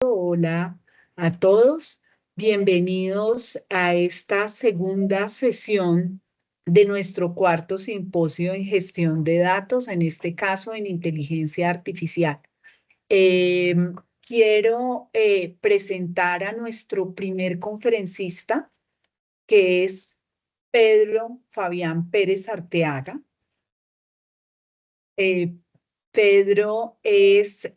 Hola a todos, bienvenidos a esta segunda sesión de nuestro cuarto simposio en gestión de datos, en este caso en inteligencia artificial. Eh, quiero presentar a nuestro primer conferencista, que es Pedro Fabián Pérez Arteaga. Eh, Pedro es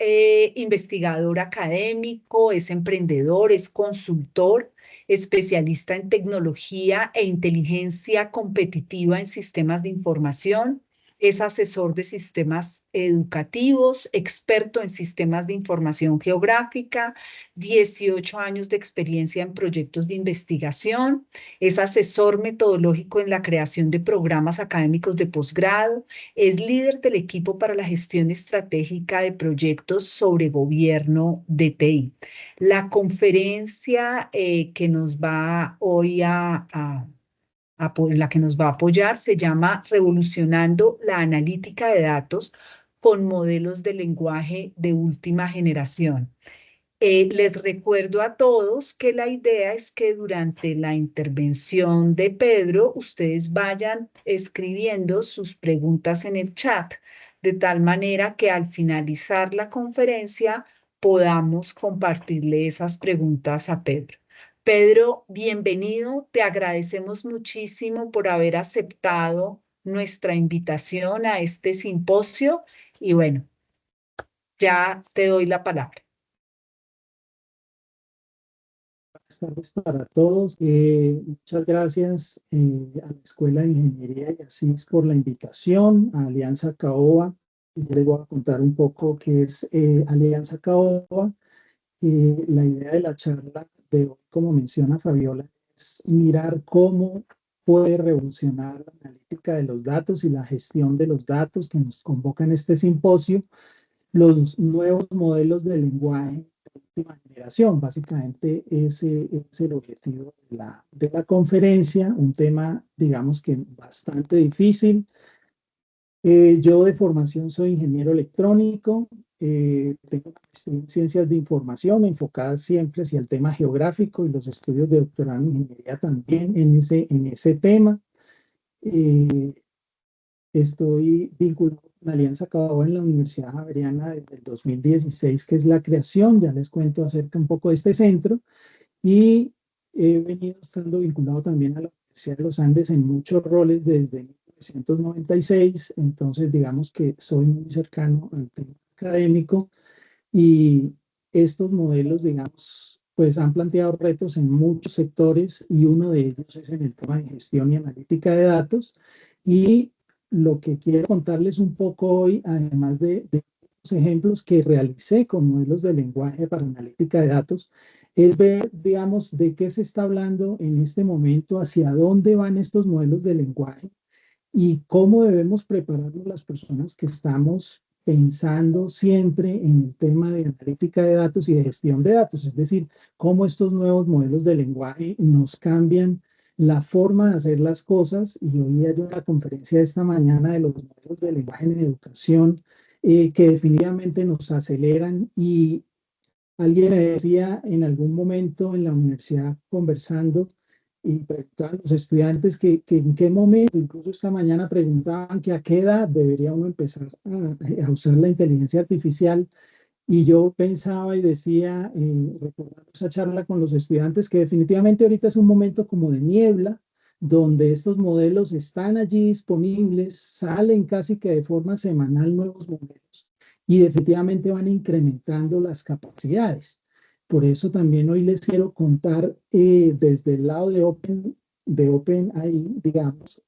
investigador académico, es emprendedor, es consultor, especialista en tecnología e inteligencia competitiva en sistemas de información, es asesor de sistemas educativos, experto en sistemas de información geográfica, 18 años de experiencia en proyectos de investigación, es asesor metodológico en la creación de programas académicos de posgrado, es líder del equipo para la gestión estratégica de proyectos sobre gobierno de TI. La conferencia que nos va hoy la que nos va a apoyar se llama Revolucionando la analítica de datos con modelos de lenguaje de última generación. Les recuerdo a todos que la idea es que durante la intervención de Pedro, ustedes vayan escribiendo sus preguntas en el chat, de tal manera que al finalizar la conferencia podamos compartirle esas preguntas a Pedro. Pedro, bienvenido. Te agradecemos muchísimo por haber aceptado nuestra invitación a este simposio y bueno, ya te doy la palabra. Buenas tardes para todos. Muchas gracias a la Escuela de Ingeniería y ASIS por la invitación, a Alianza Caoba. Y yo les voy a contar un poco qué es Alianza Caoba. La idea de la charla de hoy, como menciona Fabiola, es mirar cómo puede revolucionar la analítica de los datos y la gestión de los datos que nos convoca en este simposio, los nuevos modelos de lenguaje de última generación. Básicamente ese es el objetivo de la conferencia, un tema, digamos que bastante difícil. Yo de formación soy ingeniero electrónico, tengo en ciencias de información enfocadas siempre hacia el tema geográfico y los estudios de doctorado en ingeniería también en ese tema. Eh, Estoy vinculado con Alianza Cabo en la Universidad Javeriana desde el 2016, que es la creación. Ya les cuento acerca un poco de este centro. Y he venido estando vinculado también a la Universidad de los Andes en muchos roles desde 1996. Entonces, digamos que soy muy cercano al tema académico y estos modelos, digamos, pues han planteado retos en muchos sectores y uno de ellos es en el tema de gestión y analítica de datos. Y lo que quiero contarles un poco hoy, además de los ejemplos que realicé con modelos de lenguaje para analítica de datos, es ver, digamos, de qué se está hablando en este momento, hacia dónde van estos modelos de lenguaje y cómo debemos prepararnos las personas que estamos pensando siempre en el tema de analítica de datos y de gestión de datos, es decir, cómo estos nuevos modelos de lenguaje nos cambian la forma de hacer las cosas. Y oía yo en la conferencia de esta mañana de los modelos de lenguaje en educación, que definitivamente nos aceleran. Y alguien me decía en algún momento en la universidad conversando y preguntaban los estudiantes que en qué momento, incluso esta mañana preguntaban que a qué edad debería uno empezar a usar la inteligencia artificial. Y yo pensaba y decía, recordando esa charla con los estudiantes, que definitivamente ahorita es un momento como de niebla, donde estos modelos están allí disponibles, salen casi que de forma semanal nuevos modelos y definitivamente van incrementando las capacidades. Por eso también hoy les quiero contar desde el lado de OpenAI, digamos,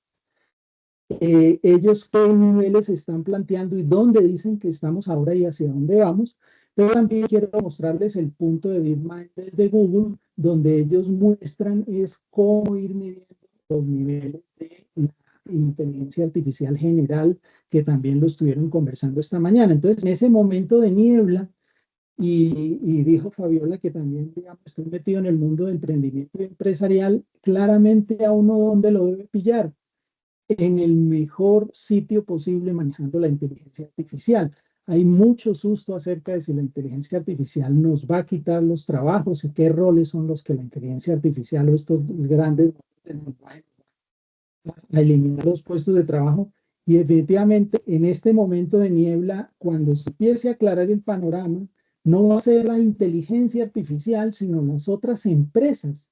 ellos qué niveles están planteando y dónde dicen que estamos ahora y hacia dónde vamos. Pero también quiero mostrarles el punto de DeepMind desde Google, donde ellos muestran es cómo ir midiendo los niveles de la inteligencia artificial general, que también lo estuvieron conversando esta mañana. Entonces, en ese momento de niebla, y dijo Fabiola que también, digamos, estoy metido en el mundo de emprendimiento empresarial, claramente a uno dónde lo debe pillar en el mejor sitio posible manejando la inteligencia artificial. Hay mucho susto acerca de si la inteligencia artificial nos va a quitar los trabajos y qué roles son los que la inteligencia artificial o estos grandes modelos a eliminar los puestos de trabajo. Y definitivamente en este momento de niebla, cuando se empiece a aclarar el panorama, no va a ser la inteligencia artificial, sino las otras empresas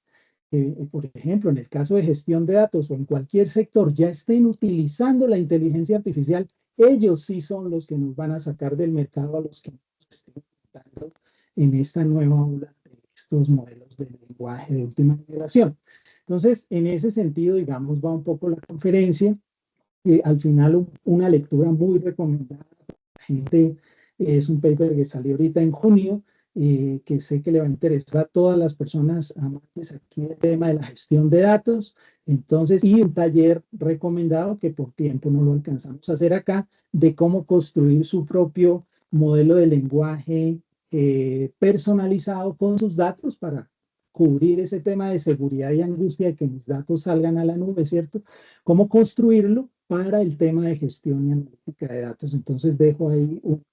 que, por ejemplo, en el caso de gestión de datos o en cualquier sector, ya estén utilizando la inteligencia artificial, ellos sí son los que nos van a sacar del mercado a los que nos estén utilizando en esta nueva ola de estos modelos de lenguaje de última generación. Entonces, en ese sentido, digamos, va un poco la conferencia. Al final, una lectura muy recomendada para la gente es un paper que salió ahorita en junio, que sé que le va a interesar a todas las personas amantes aquí del tema de la gestión de datos. Entonces, y un taller recomendado que por tiempo no lo alcanzamos a hacer acá, de cómo construir su propio modelo de lenguaje personalizado con sus datos para cubrir ese tema de seguridad y angustia de que mis datos salgan a la nube, ¿cierto? ¿Cómo construirlo para el tema de gestión y analítica de datos? Entonces dejo ahí unos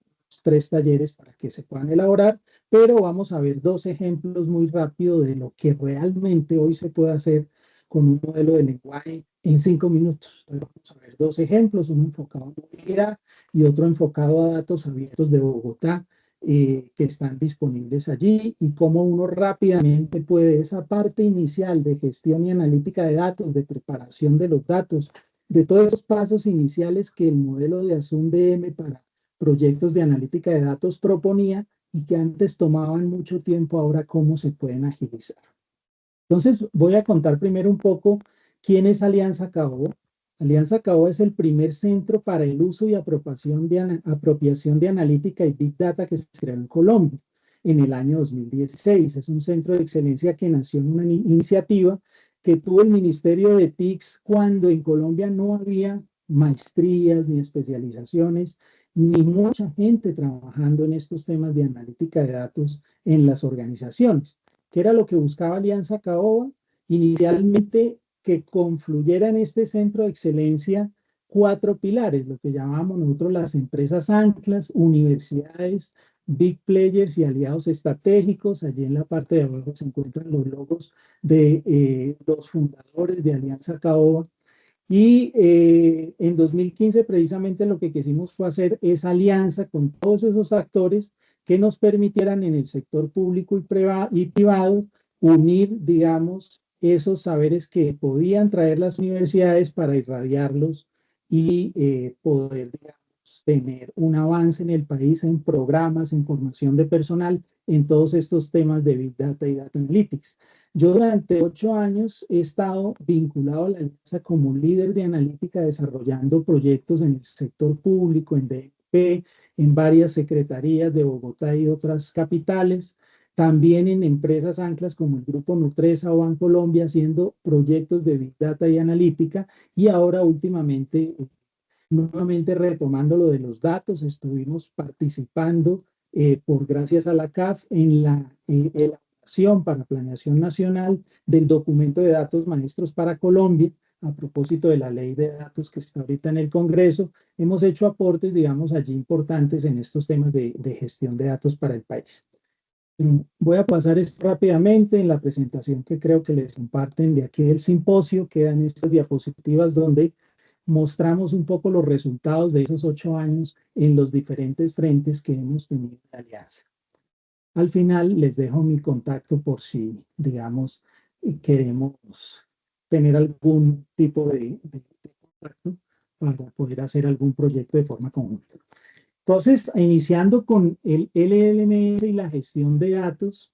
3 talleres para que se puedan elaborar, pero vamos a ver 2 ejemplos muy rápido de lo que realmente hoy se puede hacer con un modelo de lenguaje en 5 minutos. Entonces vamos a ver 2 ejemplos, uno enfocado a movilidad y otro enfocado a datos abiertos de Bogotá, que están disponibles allí, y cómo uno rápidamente puede esa parte inicial de gestión y analítica de datos, de preparación de los datos, de todos esos pasos iniciales que el modelo de Azum DM para proyectos de analítica de datos proponía y que antes tomaban mucho tiempo, ahora cómo se pueden agilizar. Entonces, voy a contar primero un poco quién es Alianza Caoba. Alianza Caoba es el primer centro para el uso y apropiación de analítica y Big Data que se creó en Colombia en el año 2016. Es un centro de excelencia que nació en una iniciativa que tuvo el Ministerio de TICS cuando en Colombia no había maestrías ni especializaciones, ni mucha gente trabajando en estos temas de analítica de datos en las organizaciones. ¿Qué era lo que buscaba Alianza Caoba? Inicialmente que confluyera en este centro de excelencia 4 pilares, lo que llamamos nosotros las empresas anclas, universidades, big players y aliados estratégicos. Allí en la parte de abajo se encuentran los logos de los fundadores de Alianza Caoba. Y en 2015 precisamente lo que quisimos fue hacer esa alianza con todos esos actores que nos permitieran en el sector público y privado unir, digamos, esos saberes que podían traer las universidades para irradiarlos y poder, digamos, tener un avance en el país en programas, en formación de personal, en todos estos temas de Big Data y Data Analytics. Yo durante 8 años he estado vinculado a la alianza como líder de analítica, desarrollando proyectos en el sector público, en DP, en varias secretarías de Bogotá y otras capitales, también en empresas anclas como el Grupo Nutresa o Bancolombia, haciendo proyectos de Big Data y analítica, y ahora últimamente, nuevamente retomando lo de los datos, estuvimos participando por gracias a la CAF en la elaboración para planeación nacional del documento de datos maestros para Colombia. A propósito de la ley de datos que está ahorita en el Congreso, hemos hecho aportes, digamos, allí importantes en estos temas de gestión de datos para el país. Voy a pasar esto rápidamente en la presentación que creo que les comparten de aquí del simposio. Quedan estas diapositivas donde mostramos un poco los resultados de esos 8 años en los diferentes frentes que hemos tenido en la alianza. Al final les dejo mi contacto por si, digamos, queremos tener algún tipo de contacto para poder hacer algún proyecto de forma conjunta. Entonces, iniciando con el LLMS y la gestión de datos,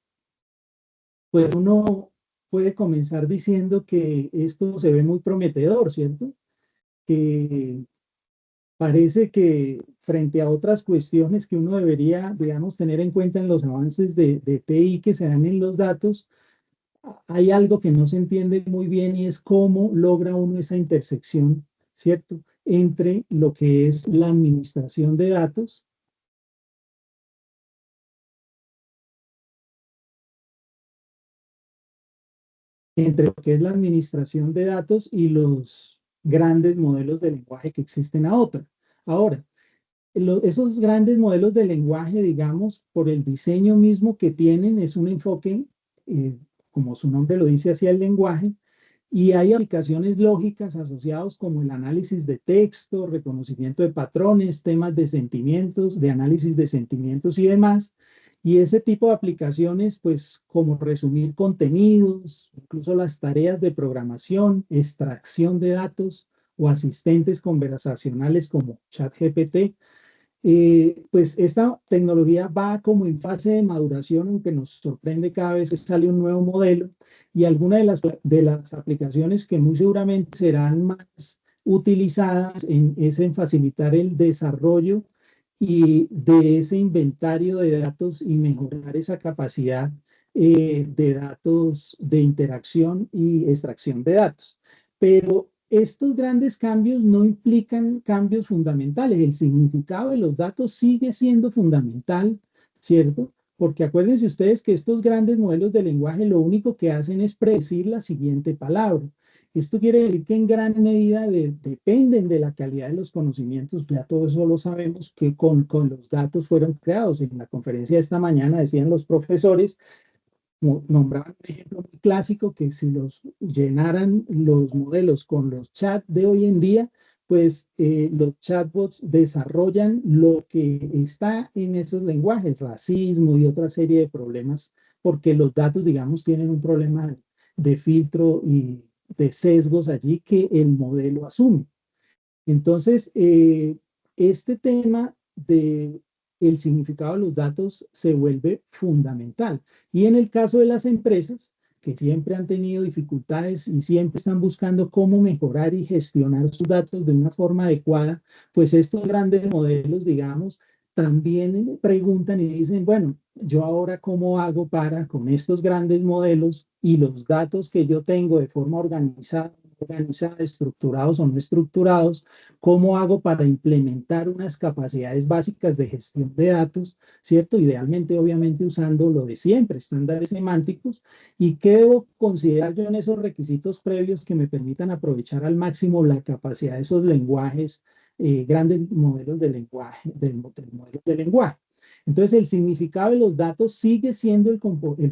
pues uno puede comenzar diciendo que esto se ve muy prometedor, ¿cierto? Que parece que frente a otras cuestiones que uno debería, digamos, tener en cuenta en los avances de TI que se dan en los datos, hay algo que no se entiende muy bien y es cómo logra uno esa intersección, ¿cierto? Entre lo que es la administración de datos entre lo que es la administración de datos y los grandes modelos de lenguaje que existen ahora. esos grandes modelos de lenguaje, digamos, por el diseño mismo que tienen, es un enfoque, como su nombre lo dice, hacia el lenguaje, y hay aplicaciones lógicas asociadas como el análisis de texto, reconocimiento de patrones, temas de sentimientos, de análisis de sentimientos y demás. Y ese tipo de aplicaciones, pues como resumir contenidos, incluso las tareas de programación, extracción de datos o asistentes conversacionales como ChatGPT, pues esta tecnología va como en fase de maduración, aunque nos sorprende cada vez que sale un nuevo modelo, y algunas de las aplicaciones que muy seguramente serán más utilizadas es en facilitar el desarrollo y de ese inventario de datos y mejorar esa capacidad de datos de interacción y extracción de datos. Pero estos grandes cambios no implican cambios fundamentales. El significado de los datos sigue siendo fundamental, ¿cierto? Porque acuérdense ustedes que estos grandes modelos de lenguaje lo único que hacen es predecir la siguiente palabra. Esto quiere decir que en gran medida dependen de la calidad de los conocimientos. Ya todo eso lo sabemos que con los datos fueron creados. En la conferencia de esta mañana decían los profesores, nombraban un ejemplo muy clásico, que si los llenaran los modelos con los chats de hoy en día, pues los chatbots desarrollan lo que está en esos lenguajes, racismo y otra serie de problemas, porque los datos, digamos, tienen un problema de filtro y de sesgos allí que el modelo asume. Entonces, este tema de el significado de los datos se vuelve fundamental. Y en el caso de las empresas, que siempre han tenido dificultades y siempre están buscando cómo mejorar y gestionar sus datos de una forma adecuada, pues estos grandes modelos, digamos, también preguntan y dicen, bueno, yo ahora cómo hago para, con estos grandes modelos y los datos que yo tengo de forma organizada, estructurados o no estructurados, ¿cómo hago para implementar unas capacidades básicas de gestión de datos, ¿cierto? Idealmente, obviamente, usando lo de siempre, estándares semánticos, y qué debo considerar yo en esos requisitos previos que me permitan aprovechar al máximo la capacidad de esos lenguajes, grandes modelos de lenguaje, del modelo de lenguaje. Entonces, el significado de los datos sigue siendo el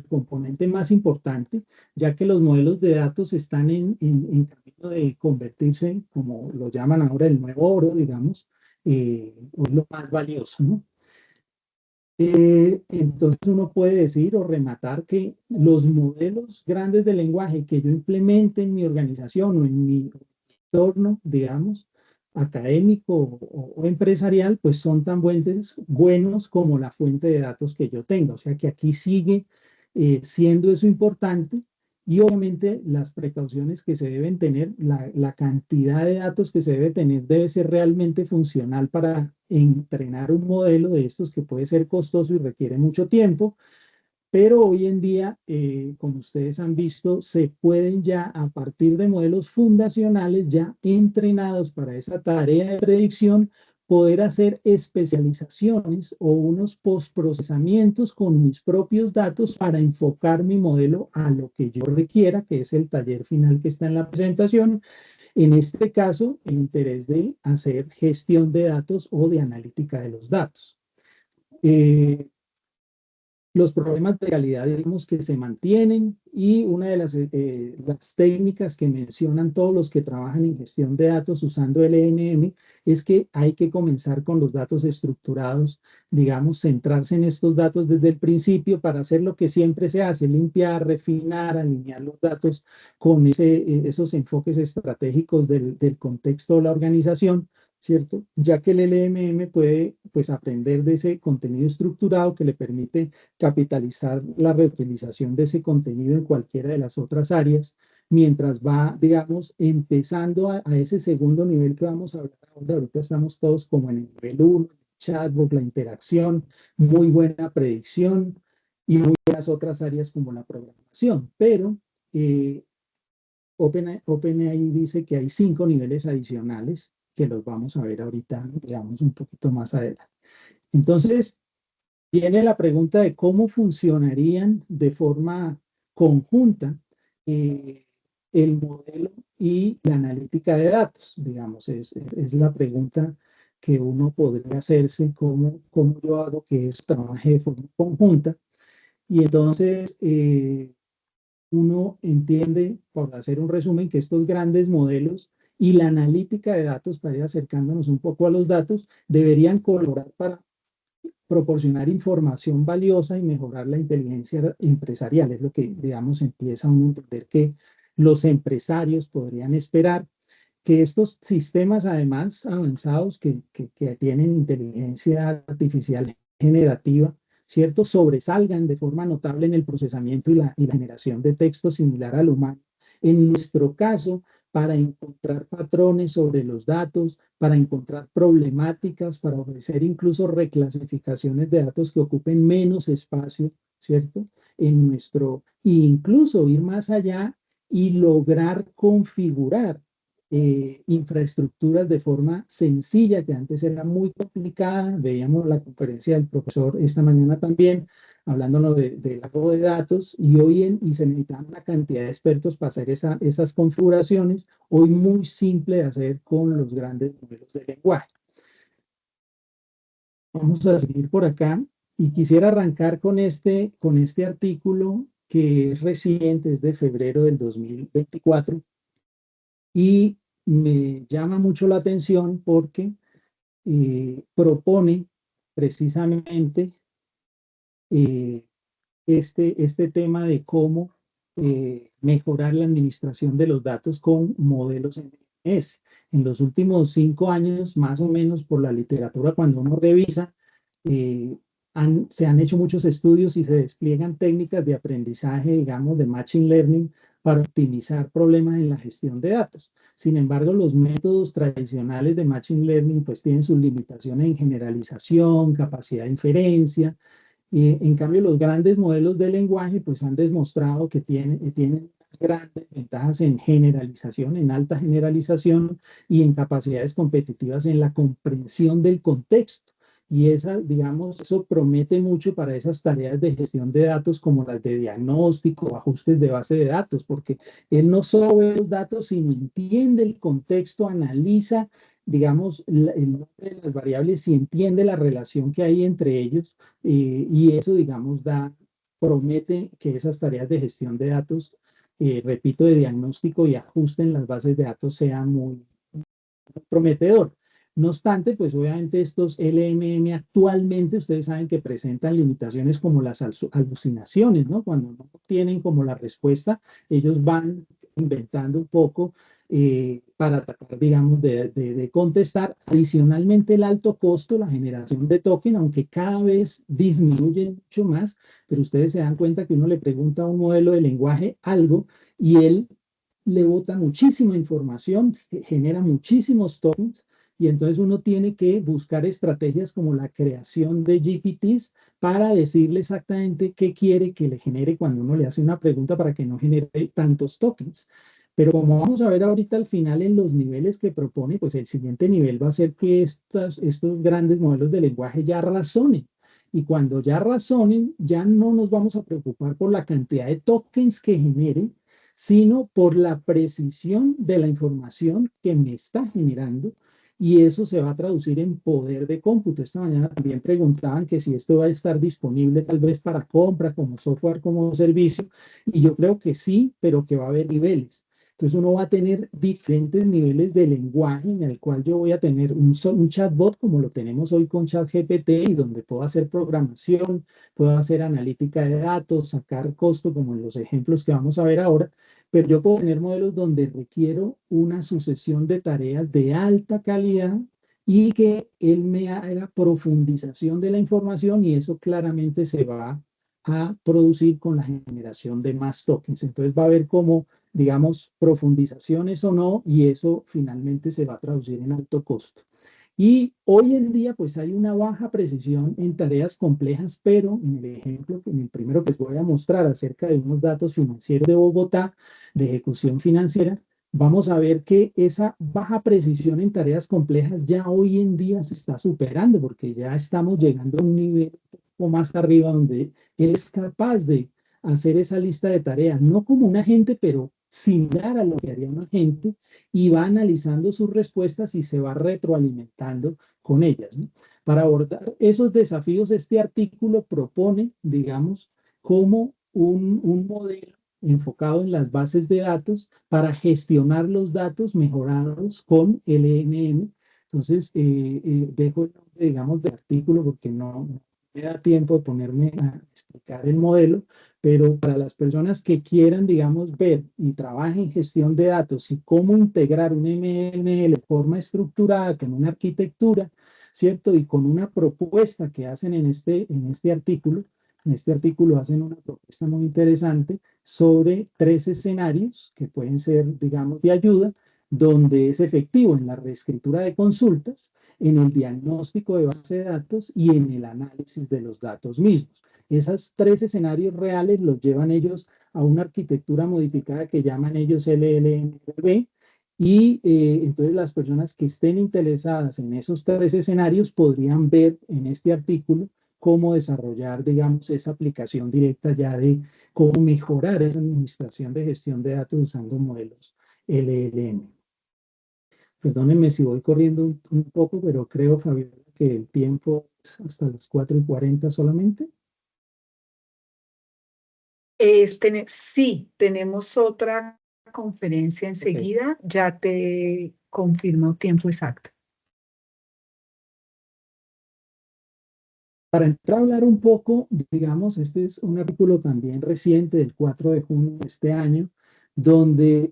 componente más importante, ya que los modelos de datos están en camino de convertirse, como lo llaman ahora, el nuevo oro, digamos, o lo más valioso, ¿no? Entonces uno puede decir o rematar que los modelos grandes de lenguaje que yo implemente en mi organización o en mi entorno, digamos, académico o empresarial, pues son tan buenos como la fuente de datos que yo tenga. O sea que aquí sigue siendo eso importante, y obviamente las precauciones que se deben tener, la cantidad de datos que se debe tener debe ser realmente funcional para entrenar un modelo de estos que puede ser costoso y requiere mucho tiempo, pero hoy en día, como ustedes han visto, se pueden ya, a partir de modelos fundacionales ya entrenados para esa tarea de predicción, poder hacer especializaciones o unos postprocesamientos con mis propios datos para enfocar mi modelo a lo que yo requiera, que es el taller final que está en la presentación. En este caso, el interés de hacer gestión de datos o de analítica de los datos. Los problemas de calidad, digamos, que se mantienen, y una de las técnicas que mencionan todos los que trabajan en gestión de datos usando LNM es que hay que comenzar con los datos estructurados, digamos, centrarse en estos datos desde el principio para hacer lo que siempre se hace: limpiar, refinar, alinear los datos con esos enfoques estratégicos del contexto de la organización, ¿cierto? Ya que el LMM puede, pues, aprender de ese contenido estructurado que le permite capitalizar la reutilización de ese contenido en cualquiera de las otras áreas, mientras va, digamos, empezando a ese segundo nivel que vamos a hablar ahora. Ahorita estamos todos como en el nivel 1, chatbot, la interacción, muy buena predicción y muy buenas otras áreas como la programación, pero OpenAI dice que hay 5 niveles adicionales que los vamos a ver ahorita, digamos, un poquito más adelante. Entonces, viene la pregunta de cómo funcionarían de forma conjunta el modelo y la analítica de datos, digamos, es la pregunta que uno podría hacerse, cómo yo hago que eso trabaje de forma conjunta. Y entonces uno entiende, por hacer un resumen, que estos grandes modelos y la analítica de datos, para ir acercándonos un poco a los datos, deberían colaborar para proporcionar información valiosa y mejorar la inteligencia empresarial. Es lo que, digamos, empieza uno a entender que los empresarios podrían esperar que estos sistemas, además avanzados, que tienen inteligencia artificial generativa, ¿cierto?, sobresalgan de forma notable en el procesamiento y la generación de texto similar al humano. En nuestro caso, para encontrar patrones sobre los datos, para encontrar problemáticas, para ofrecer incluso reclasificaciones de datos que ocupen menos espacio, ¿cierto? E incluso ir más allá y lograr configurar infraestructuras de forma sencilla, que antes era muy complicada. Veíamos la conferencia del profesor esta mañana también, hablándonos del lago de datos, y se necesitan una cantidad de expertos para hacer esas configuraciones, hoy muy simple de hacer con los grandes modelos de lenguaje. Vamos a seguir por acá y quisiera arrancar con este artículo que es reciente, es de febrero del 2024, y me llama mucho la atención porque propone precisamente eh, este tema de cómo mejorar la administración de los datos con modelos NMS. En los últimos 5 años, más o menos por la literatura, cuando uno revisa, se han hecho muchos estudios y se despliegan técnicas de aprendizaje, digamos, de machine learning para optimizar problemas en la gestión de datos. Sin embargo, los métodos tradicionales de machine learning pues tienen sus limitaciones en generalización, capacidad de inferencia. En cambio, los grandes modelos de lenguaje pues han demostrado que tienen grandes ventajas en generalización, en alta generalización y en capacidades competitivas en la comprensión del contexto. Y digamos, eso promete mucho para esas tareas de gestión de datos como las de diagnóstico, ajustes de base de datos, porque él no solo ve los datos, sino entiende el contexto, analiza, digamos, el nombre de las variables y entiende la relación que hay entre ellos. Y eso, digamos, promete que esas tareas de gestión de datos, repito, de diagnóstico y ajuste en las bases de datos sean muy prometedor. No obstante, pues obviamente estos LMM actualmente ustedes saben que presentan limitaciones como las alucinaciones, ¿no? Cuando no tienen como la respuesta, ellos van inventando un poco para tratar, digamos, de contestar. Adicionalmente, el alto costo, la generación de token, aunque cada vez disminuye mucho más, pero ustedes se dan cuenta que uno le pregunta a un modelo de lenguaje algo y él le bota muchísima información, genera muchísimos tokens, y entonces uno tiene que buscar estrategias como la creación de GPTs para decirle exactamente qué quiere que le genere cuando uno le hace una pregunta para que no genere tantos tokens. Pero como vamos a ver ahorita al final en los niveles que propone, pues el siguiente nivel va a ser que estos grandes modelos de lenguaje ya razonen. Y cuando ya razonen, ya no nos vamos a preocupar por la cantidad de tokens que generen, sino por la precisión de la información que me está generando, y eso se va a traducir en poder de cómputo. Esta mañana también preguntaban que si esto va a estar disponible tal vez para compra, como software, como servicio, y yo creo que sí, pero que va a haber niveles. Entonces uno va a tener diferentes niveles de lenguaje en el cual yo voy a tener un chatbot como lo tenemos hoy con ChatGPT, y donde puedo hacer programación, puedo hacer analítica de datos, sacar costo como en los ejemplos que vamos a ver ahora, pero yo puedo tener modelos donde requiero una sucesión de tareas de alta calidad y que él me haga profundización de la información, y eso claramente se va a producir con la generación de más tokens. Entonces va a haber como, digamos, profundizaciones o no, y eso finalmente se va a traducir en alto costo. Y hoy en día, pues hay una baja precisión en tareas complejas, pero en el ejemplo, en el primero que les voy a mostrar acerca de unos datos financieros de Bogotá, de ejecución financiera, vamos a ver que esa baja precisión en tareas complejas ya hoy en día se está superando, porque ya estamos llegando a un nivel un poco más arriba donde él es capaz de hacer esa lista de tareas, no como un agente, pero similar a lo que haría un agente, y va analizando sus respuestas y se va retroalimentando con ellas, ¿no? Para abordar esos desafíos, este artículo propone, digamos, como un modelo enfocado en las bases de datos para gestionar los datos mejorados con LMM. Entonces, dejo el nombre, digamos, del artículo porque no me da tiempo de ponerme a explicar el modelo, pero para las personas que quieran, digamos, ver y trabajen en gestión de datos y cómo integrar un ML de forma estructurada con una arquitectura, ¿cierto? Y con una propuesta que hacen en este artículo. En este artículo hacen una propuesta muy interesante sobre 3 escenarios que pueden ser, digamos, de ayuda, donde es efectivo en la reescritura de consultas, en el diagnóstico de base de datos y en el análisis de los datos mismos. Esos 3 escenarios reales los llevan ellos a una arquitectura modificada que llaman ellos LLMB, y entonces las personas que estén interesadas en esos 3 escenarios podrían ver en este artículo cómo desarrollar, digamos, esa aplicación directa ya de cómo mejorar esa administración de gestión de datos usando modelos LLM. Perdónenme si voy corriendo un poco, pero creo, Fabiola, que el tiempo es hasta las 4:40 solamente. Sí, tenemos otra conferencia Ok. enseguida. Ya te confirmo tiempo exacto. Para entrar a hablar un poco, digamos, este es un artículo también reciente del 4 de junio de este año, donde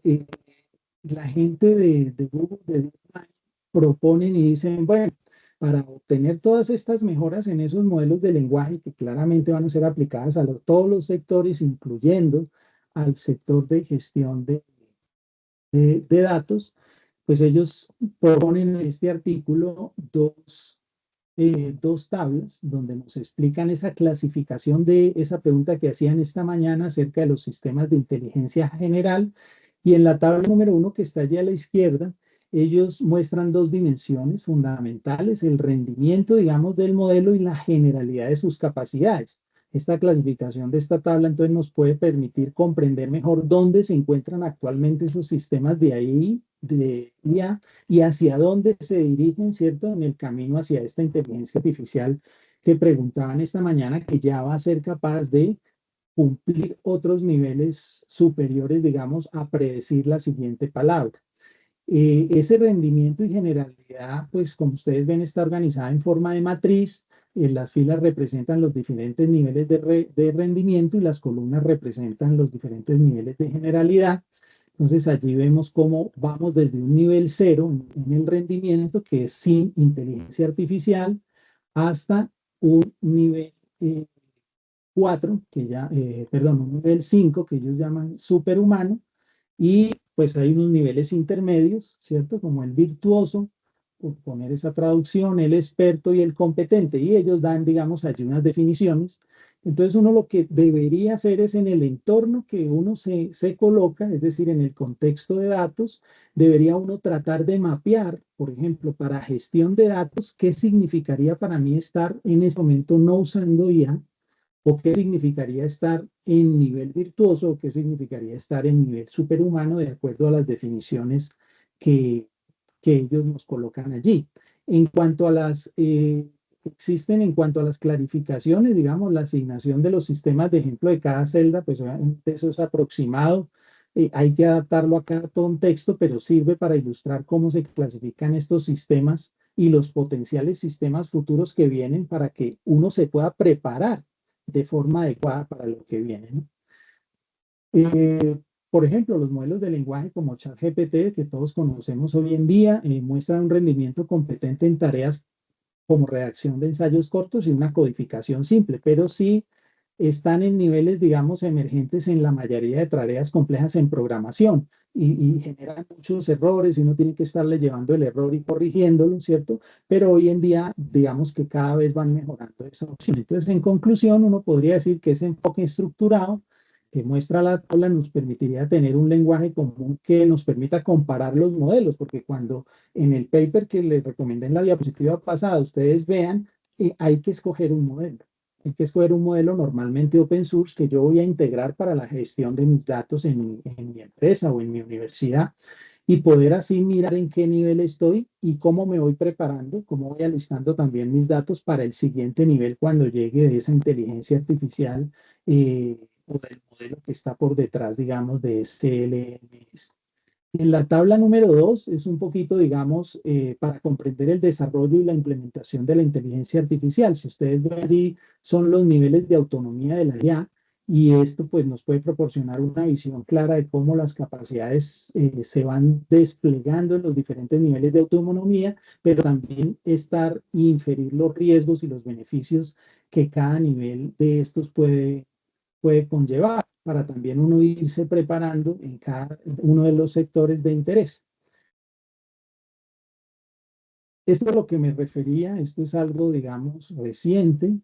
la gente de Google, de DeepMind, proponen y dicen, bueno, para obtener todas estas mejoras en esos modelos de lenguaje que claramente van a ser aplicadas a todos los sectores, incluyendo al sector de gestión de datos, pues ellos proponen en este artículo dos tablas donde nos explican esa clasificación de esa pregunta que hacían esta mañana acerca de los sistemas de inteligencia general. Y en la tabla número 1 que está allí a la izquierda, ellos muestran 2 dimensiones fundamentales: el rendimiento, digamos, del modelo y la generalidad de sus capacidades. Esta clasificación de esta tabla entonces nos puede permitir comprender mejor dónde se encuentran actualmente esos sistemas de AI, de IA, y hacia dónde se dirigen, ¿cierto? En el camino hacia esta inteligencia artificial que preguntaban esta mañana, que ya va a ser capaz de cumplir otros niveles superiores, digamos, a predecir la siguiente palabra. Ese rendimiento y generalidad, pues como ustedes ven, está organizada en forma de matriz. Las filas representan los diferentes niveles de rendimiento y las columnas representan los diferentes niveles de generalidad. Entonces allí vemos cómo vamos desde un nivel 0 en el rendimiento, que es sin inteligencia artificial, hasta un nivel 4, un nivel 5 que ellos llaman superhumano, y pues hay unos niveles intermedios, ¿cierto? Como el virtuoso, por poner esa traducción, el experto y el competente, y ellos dan, digamos, allí unas definiciones. Entonces uno lo que debería hacer es, en el entorno que uno se coloca, es decir, en el contexto de datos, debería uno tratar de mapear, por ejemplo, para gestión de datos, qué significaría para mí estar en este momento no usando IA, o qué significaría estar en nivel virtuoso, o qué significaría estar en nivel superhumano, de acuerdo a las definiciones que, que ellos nos colocan allí. En cuanto a existen en cuanto a las clarificaciones, digamos, la asignación de los sistemas de ejemplo de cada celda, pues obviamente eso es aproximado. Hay que adaptarlo a cada contexto, pero sirve para ilustrar cómo se clasifican estos sistemas y los potenciales sistemas futuros que vienen, para que uno se pueda preparar de forma adecuada para lo que viene, ¿no? Por ejemplo, los modelos de lenguaje como ChatGPT, que todos conocemos hoy en día, muestran un rendimiento competente en tareas como redacción de ensayos cortos y una codificación simple, pero sí están en niveles, digamos, emergentes en la mayoría de tareas complejas en programación, y generan muchos errores y uno tiene que estarle llevando el error y corrigiéndolo, ¿cierto? Pero hoy en día, digamos que cada vez van mejorando esa opción. Entonces, en conclusión, uno podría decir que ese enfoque estructurado que muestra la tabla nos permitiría tener un lenguaje común que nos permita comparar los modelos, porque cuando en el paper que les recomendé en la diapositiva pasada, ustedes vean, hay que escoger un modelo. Hay que escoger un modelo normalmente open source que yo voy a integrar para la gestión de mis datos en mi empresa o en mi universidad. y poder así mirar en qué nivel estoy y cómo me voy preparando, cómo voy alistando también mis datos para el siguiente nivel cuando llegue de esa inteligencia artificial o del modelo que está por detrás, digamos, de ese LMS. En la tabla número 2 es un poquito, digamos, para comprender el desarrollo y la implementación de la inteligencia artificial. Si ustedes ven allí, son los niveles de autonomía de la IA y esto pues nos puede proporcionar una visión clara de cómo las capacidades se van desplegando en los diferentes niveles de autonomía, pero también estar e inferir los riesgos y los beneficios que cada nivel de estos puede conllevar para también uno irse preparando en cada uno de los sectores de interés. Esto es a lo que me refería, esto es algo, digamos, reciente.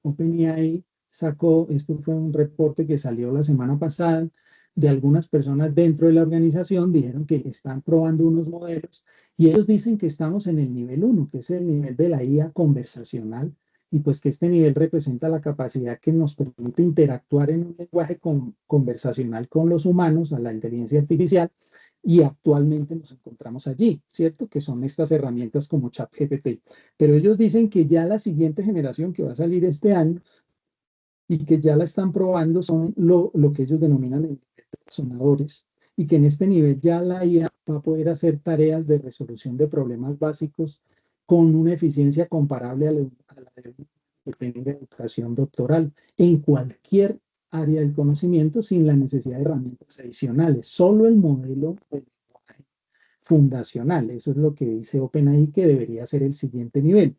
OpenAI sacó, esto fue un reporte que salió la semana pasada de algunas personas dentro de la organización, dijeron que están probando unos modelos y ellos dicen que estamos en el nivel 1, que es el nivel de la IA conversacional, y pues que este nivel representa la capacidad que nos permite interactuar en un lenguaje conversacional con los humanos, a la inteligencia artificial, y actualmente nos encontramos allí, ¿cierto? Que son estas herramientas como ChatGPT. Pero ellos dicen que ya la siguiente generación que va a salir este año y que ya la están probando son lo que ellos denominan el nivel de razonadores, y que en este nivel ya la IA va a poder hacer tareas de resolución de problemas básicos con una eficiencia comparable a la de que tenga educación doctoral en cualquier área del conocimiento sin la necesidad de herramientas adicionales, solo el modelo de lenguaje fundacional. Eso es lo que dice OpenAI que debería ser el siguiente nivel.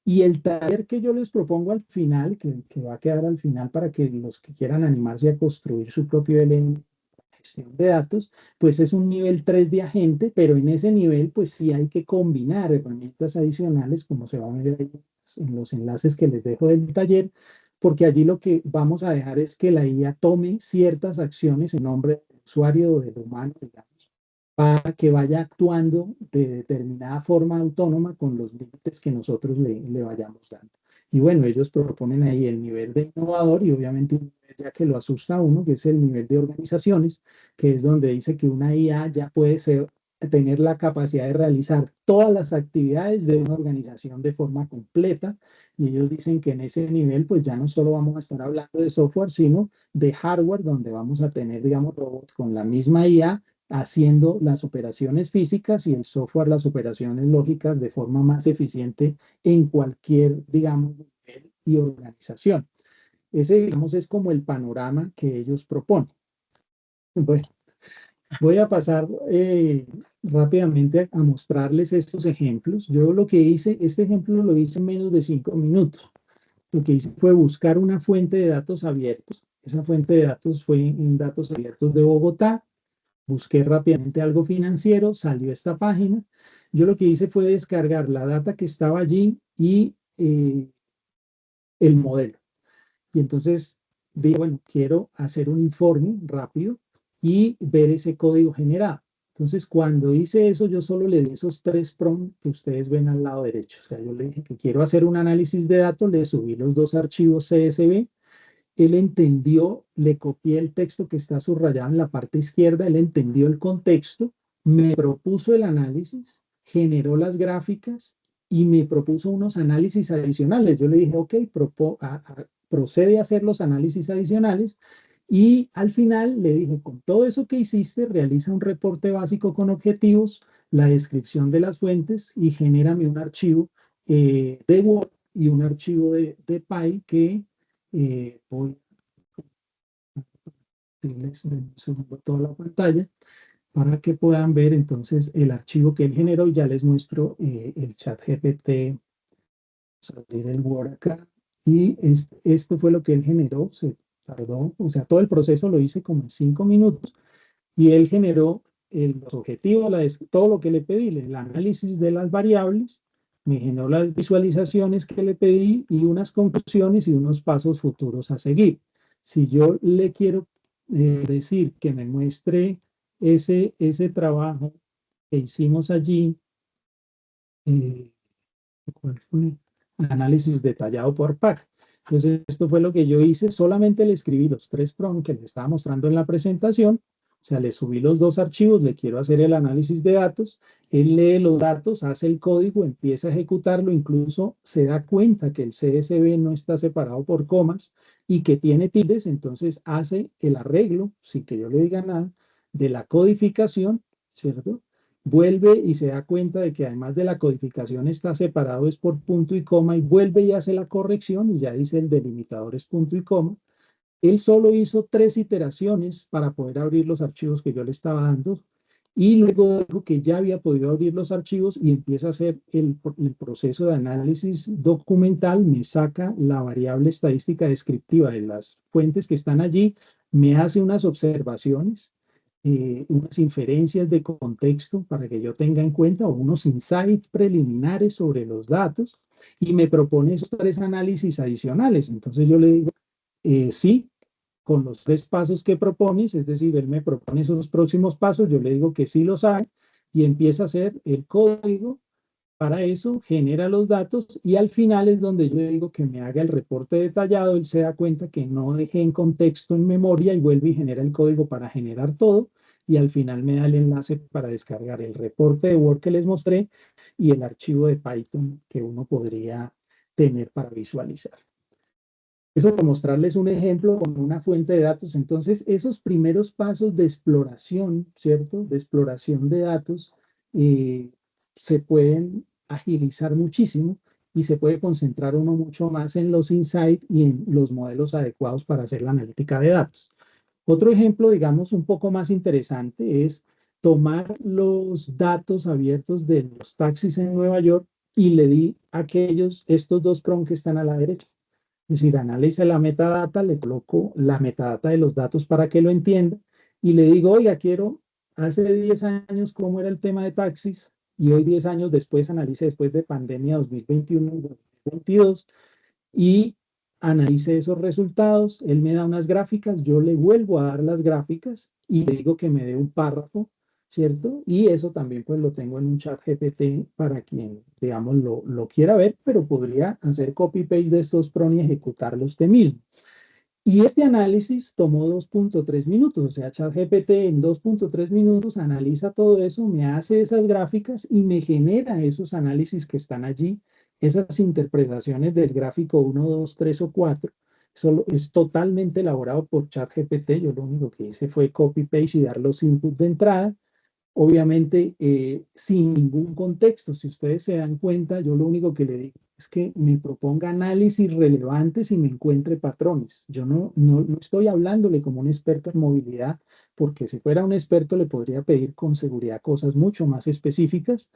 Y el taller que yo les propongo al final, que va a quedar al final para que los que quieran animarse a construir su propio LM gestión de datos, pues es un nivel 3 de agente, pero en ese nivel pues sí hay que combinar herramientas adicionales, como se va a ver ahí en los enlaces que les dejo del taller, porque allí lo que vamos a dejar es que la IA tome ciertas acciones en nombre del usuario o del humano, digamos, para que vaya actuando de determinada forma autónoma con los límites que nosotros le vayamos dando. Y bueno, ellos proponen ahí el nivel de innovador y obviamente un nivel ya que lo asusta a uno, que es el nivel de organizaciones, que es donde dice que una IA ya puede tener la capacidad de realizar todas las actividades de una organización de forma completa. Y ellos dicen que en ese nivel, pues ya no solo vamos a estar hablando de software, sino de hardware, donde vamos a tener, digamos, robots con la misma IA haciendo las operaciones físicas y el software las operaciones lógicas de forma más eficiente en cualquier, digamos, nivel y organización. Ese, digamos, es como el panorama que ellos proponen. Bueno, voy a pasar rápidamente a mostrarles estos ejemplos. Yo lo que hice, este ejemplo lo hice en menos de 5 minutos. Lo que hice fue buscar una fuente de datos abiertos. Esa fuente de datos fue en datos abiertos de Bogotá. Busqué rápidamente algo financiero, salió esta página. Yo lo que hice fue descargar la data que estaba allí y el modelo. Y entonces dije, bueno, quiero hacer un informe rápido y ver ese código generado. Entonces, cuando hice eso, yo solo le di esos 3 prompts que ustedes ven al lado derecho. O sea, yo le dije que quiero hacer un análisis de datos, le subí los 2 archivos CSV. Él entendió, le copié el texto que está subrayado en la parte izquierda, él entendió el contexto, me propuso el análisis, generó las gráficas y me propuso unos análisis adicionales. Yo le dije, ok, procede a hacer los análisis adicionales y al final le dije, con todo eso que hiciste, realiza un reporte básico con objetivos, la descripción de las fuentes y genérame un archivo de Word y un archivo de Py que voy a compartirles en un segundo toda la pantalla para que puedan ver entonces el archivo que él generó y ya les muestro el chat GPT. Vamos a abrir el Word acá y esto fue lo que él generó, se tardó, o sea, todo el proceso lo hice como en 5 minutos y él generó los objetivos, todo lo que le pedí, el análisis de las variables, me generó las visualizaciones que le pedí y unas conclusiones y unos pasos futuros a seguir. Si yo le quiero decir que me muestre ese trabajo que hicimos allí, eh, ¿cuál fue? Análisis detallado por PAC. Entonces, esto fue lo que yo hice, solamente le escribí los 3 prompts que les estaba mostrando en la presentación, O sea, le subí los dos archivos, le quiero hacer el análisis de datos, él lee los datos, hace el código, empieza a ejecutarlo, incluso se da cuenta que el CSV no está separado por comas y que tiene tildes, entonces hace el arreglo, sin que yo le diga nada, de la codificación, ¿cierto? Vuelve y se da cuenta de que además de la codificación está separado es por punto y coma y vuelve y hace la corrección y ya dice el delimitador es punto y coma. Él solo hizo 3 iteraciones para poder abrir los archivos que yo le estaba dando y luego dijo que ya había podido abrir los archivos y empieza a hacer el proceso de análisis documental, me saca la variable estadística descriptiva de las fuentes que están allí, me hace unas observaciones, unas inferencias de contexto para que yo tenga en cuenta o unos insights preliminares sobre los datos y me propone esos 3 análisis adicionales. Entonces yo le digo, sí, con los 3 pasos que propones, es decir, él me propone esos próximos pasos, yo le digo que sí los hay y empieza a hacer el código para eso, genera los datos y al final es donde yo le digo que me haga el reporte detallado, él se da cuenta que no dejé en contexto en memoria y vuelve y genera el código para generar todo y al final me da el enlace para descargar el reporte de Word que les mostré y el archivo de Python que uno podría tener para visualizar. Eso para mostrarles un ejemplo con una fuente de datos. Entonces, esos primeros pasos de exploración, ¿cierto? De exploración de datos, se pueden agilizar muchísimo y se puede concentrar uno mucho más en los insights y en los modelos adecuados para hacer la analítica de datos. Otro ejemplo, digamos, un poco más interesante es tomar los datos abiertos de los taxis en Nueva York y le di aquellos, estos 2 prompts que están a la derecha. Es decir, analiza la metadata, le coloco la metadata de los datos para que lo entienda y le digo, oiga, quiero, hace 10 años cómo era el tema de taxis y hoy 10 años después, analice después de pandemia 2021 y 2022 y analice esos resultados. Él me da unas gráficas, yo le vuelvo a dar las gráficas y le digo que me dé un párrafo, ¿cierto? Y eso también pues lo tengo en un chat GPT para quien, digamos, lo quiera ver, pero podría hacer copy-paste de estos PRON y ejecutarlo usted mismo. Y este análisis tomó 2.3 minutos, o sea, ChatGPT en 2.3 minutos analiza todo eso, me hace esas gráficas y me genera esos análisis que están allí, esas interpretaciones del gráfico 1, 2, 3 o 4. Solo es totalmente elaborado por ChatGPT. Yo lo único que hice fue copy-paste y dar los inputs de entrada. Obviamente, sin ningún contexto. Si ustedes se dan cuenta, yo lo único que le digo es que me proponga análisis relevantes y me encuentre patrones. Yo no estoy hablándole como un experto en movilidad, porque si fuera un experto le podría pedir con seguridad cosas mucho más específicas.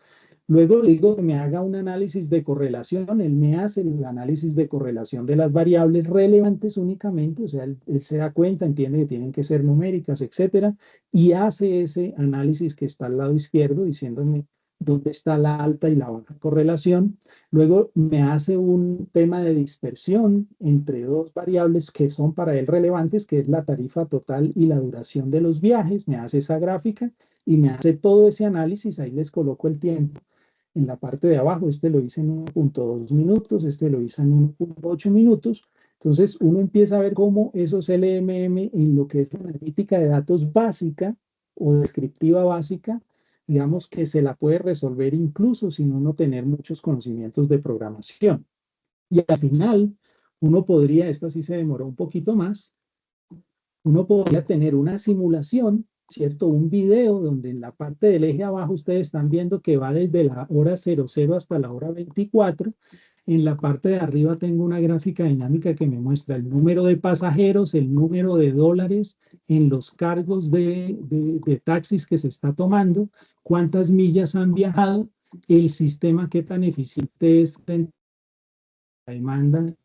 Luego le digo que me haga un análisis de correlación, él me hace el análisis de correlación de las variables relevantes únicamente, o sea, él se da cuenta, entiende que tienen que ser numéricas, etcétera, y hace ese análisis que está al lado izquierdo diciéndome dónde está la alta y la baja correlación. Luego me hace un tema de dispersión entre 2 variables que son para él relevantes, que es la tarifa total y la duración de los viajes, me hace esa gráfica y me hace todo ese análisis, ahí les coloco el tiempo en la parte de abajo, este lo hice en 1.2 minutos, este lo hice en 1.8 minutos. Entonces uno empieza a ver cómo esos LMM en lo que es la analítica de datos básica o descriptiva básica, digamos que se la puede resolver incluso sin uno tener muchos conocimientos de programación. Y al final, uno podría, esta sí se demoró un poquito más, uno podría tener una simulación, ¿cierto? Un video donde en la parte del eje abajo ustedes están viendo que va desde la hora 00 hasta la hora 24. En la parte de arriba tengo una gráfica dinámica que me muestra el número de pasajeros, el número de dólares en los cargos de taxis que se está tomando, cuántas millas han viajado, el sistema qué tan eficiente es frente a la demanda,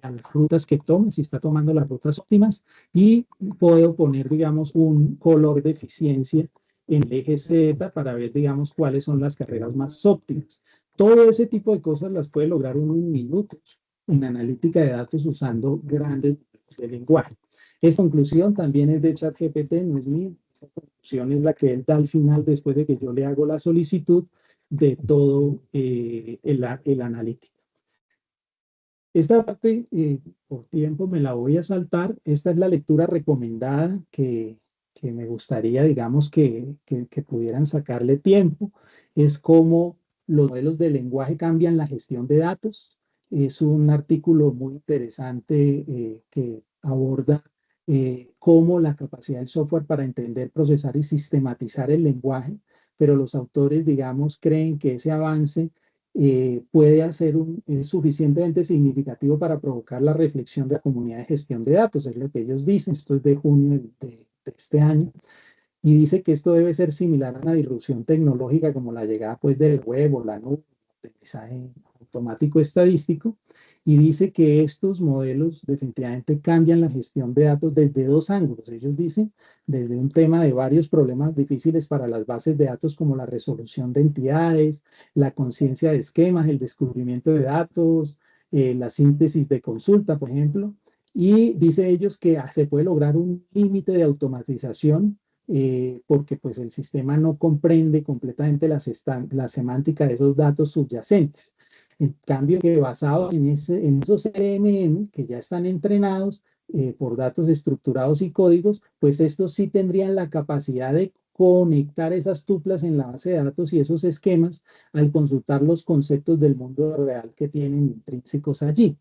a las rutas que tome, si está tomando las rutas óptimas, y puedo poner, digamos, un color de eficiencia en el eje Z para ver, digamos, cuáles son las carreras más óptimas. Todo ese tipo de cosas las puede lograr uno en minutos en analítica de datos usando grandes modelos de lenguaje. Esta conclusión también es de ChatGPT, no es mía. Esa conclusión es la que él da al final después de que yo le hago la solicitud de todo el analítico. Esta parte, por tiempo, me la voy a saltar. Esta es la lectura recomendada que que me gustaría, digamos, que pudieran sacarle tiempo, es cómo los modelos de lenguaje cambian la gestión de datos. Es un artículo muy interesante que aborda cómo la capacidad del software para entender, procesar y sistematizar el lenguaje, pero los autores, digamos, creen que ese avance puede es suficientemente significativo para provocar la reflexión de la comunidad de gestión de datos, es lo que ellos dicen. Esto es de junio de este año, y dice que esto debe ser similar a una disrupción tecnológica como la llegada pues del web o la nube, el aprendizaje automático estadístico, y dice que estos modelos definitivamente cambian la gestión de datos desde dos ángulos. Ellos dicen desde un tema de varios problemas difíciles para las bases de datos como la resolución de entidades, la conciencia de esquemas, el descubrimiento de datos, la síntesis de consulta, por ejemplo, y dice ellos que se puede lograr un límite de automatización porque pues el sistema no comprende completamente la semántica de esos datos subyacentes. En cambio, que basado en esos LMM que ya están entrenados por datos estructurados y códigos, pues estos sí tendrían la capacidad de conectar esas tuplas en la base de datos y esos esquemas al consultar los conceptos del mundo real que tienen intrínsecos allí.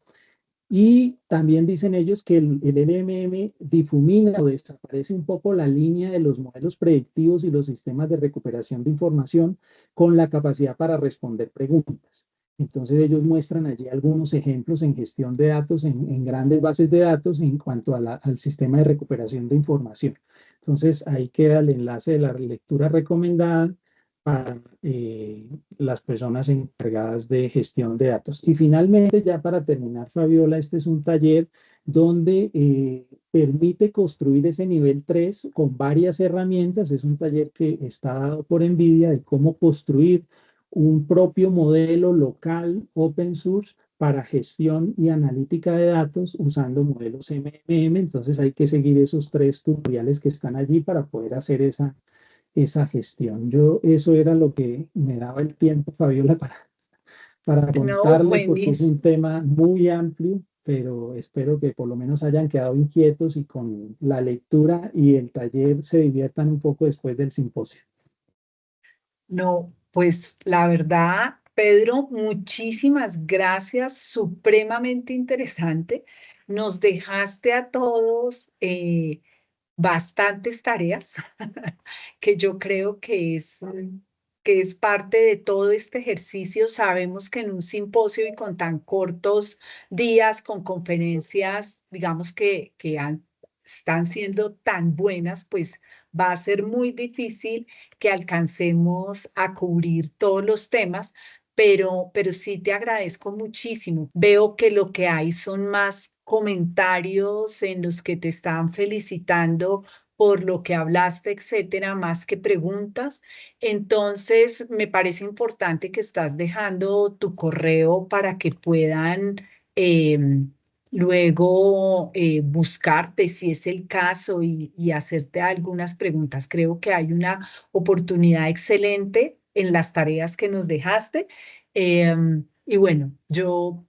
Y también dicen ellos que el LMM difumina o desaparece un poco la línea de los modelos predictivos y los sistemas de recuperación de información con la capacidad para responder preguntas. Entonces ellos muestran allí algunos ejemplos en gestión de datos, en grandes bases de datos en cuanto al sistema de recuperación de información. Entonces ahí queda el enlace de la lectura recomendada para las personas encargadas de gestión de datos. Y finalmente, ya para terminar, Fabiola, este es un taller donde permite construir ese nivel 3 con varias herramientas. Es un taller que está dado por NVIDIA de cómo construir un propio modelo local open source para gestión y analítica de datos usando modelos MMM. Entonces hay que seguir esos 3 tutoriales que están allí para poder hacer esa gestión. Eso era lo que me daba el tiempo, Fabiola, para No, contarles, porque es buenísimo. un tema muy amplio, pero espero que por lo menos hayan quedado inquietos y con la lectura y el taller se diviertan un poco después del simposio. No, pues la verdad, Pedro, muchísimas gracias, supremamente interesante. Nos dejaste a todos bastantes tareas que yo creo que es parte de todo este ejercicio. Sabemos que en un simposio y con tan cortos días, con conferencias, digamos están siendo tan buenas, pues va a ser muy difícil que alcancemos a cubrir todos los temas, pero sí te agradezco muchísimo. Veo que lo que hay son más comentarios en los que te están felicitando por lo que hablaste, etcétera, más que preguntas. Entonces, me parece importante que estás dejando tu correo para que puedan luego buscarte si es el caso y hacerte algunas preguntas. Creo que hay una oportunidad excelente en las tareas que nos dejaste. Y bueno, yo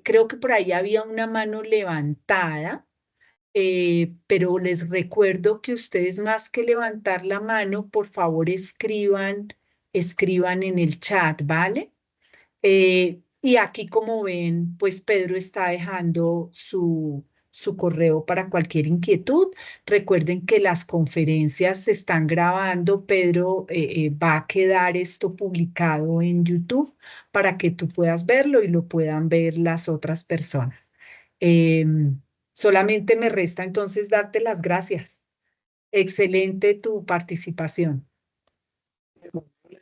creo que por ahí había una mano levantada, pero les recuerdo que ustedes más que levantar la mano, por favor escriban en el chat, ¿vale? Y aquí, como ven, pues Pedro está dejando su correo para cualquier inquietud. Recuerden que las conferencias se están grabando. Pedro va a quedar esto publicado en YouTube para que tú puedas verlo y lo puedan ver las otras personas. Solamente me resta entonces darte las gracias. Excelente tu participación.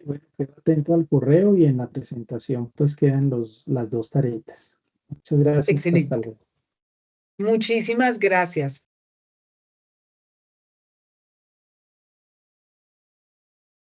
Bueno, quedo atento al correo y en la presentación pues quedan las dos tareitas. Muchas gracias, hasta Excelente. luego. Muchísimas gracias.